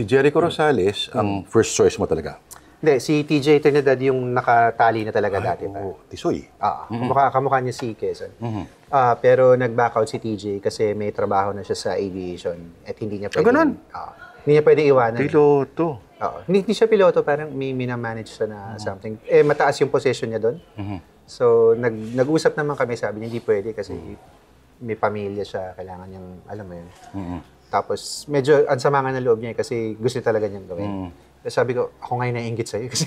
Si Jericho Rosales, ang first choice mo talaga. Hindi, si TJ Trinidad yung nakatali na talaga dati pa. Oo, Tisoy. Kamukha niya si Quezon. Pero nag-back out si TJ kasi may trabaho na siya sa aviation at hindi niya pwedeng... ganun? Hindi niya pwedeng iwanan. Piloto. Hindi siya piloto, parang may minamanage siya na something. Mataas yung position niya doon. So, nag-usap naman kami, sabi niya, hindi pwede kasi may pamilya siya, kailangan niyang, alam mo yun. Tapos, medyo ansama nga ng loob niya kasi gusto talaga niyang gawin. Sabi ko, ako ngayon naiinggit sa'yo kasi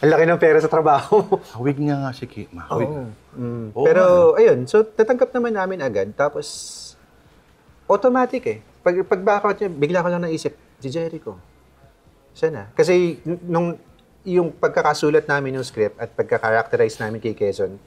ang laki ng pera sa trabaho mo. Hawig niya nga si Kim. Hawig. Pero, ayun, so tatanggap naman namin agad. Tapos, automatic eh. Pag back-out niya, bigla ko lang naisip, si Jericho. Siya na. Kasi, yung pagkakasulat namin ng script at pagka-characterize namin kay Quezon,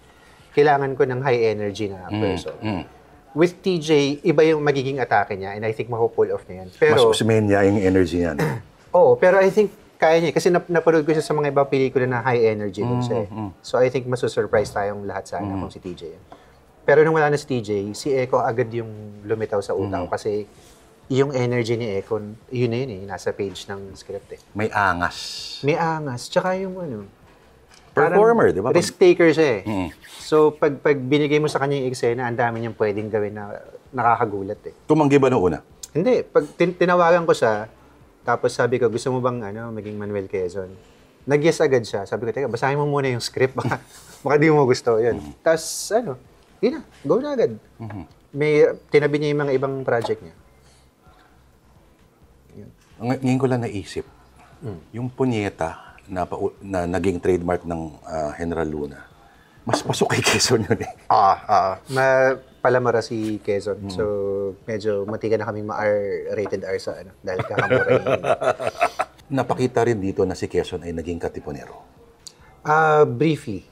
kailangan ko ng high energy na person. With TJ, iba yung magiging atake niya and I think mapupull off niya yan. Pero, Mas niya yung energy niyan. Oo, pero I think kaya niya. Kasi napanood ko siya sa mga ibang pelikula na high energy din siya. So I think masusurprise tayong lahat sana kung si TJ. Pero nung wala na si TJ, si Eko agad yung lumitaw sa utak ko. Kasi yung energy ni Eko, yun na yun eh, nasa page ng script eh. May angas. May angas. Tsaka yung ano, Performer, di ba? risk taker siya eh. So pag binigay mo sa kanya yung eksena, ang dami niyang pwedeng gawin na nakakagulat eh. Tumanggi ba noong una? Hindi. Pag tinawagan ko siya, tapos sabi ko, gusto mo bang maging Manuel Quezon? Nag-yes agad siya. Sabi ko, teka, basahin mo muna yung script. Baka di mo gusto. Yun. Tapos, yun na. Go na agad. May, tinabi niya yung mga ibang project niya. Ngayon ko lang naisip, yung punyeta na naging trademark ng General Luna, mas pasok kay Quezon yun eh. Palamara si Quezon. So, medyo matiga na kami rated R sa dahil kakamura yun. Napakita rin dito na si Quezon ay naging katipunero. Briefly.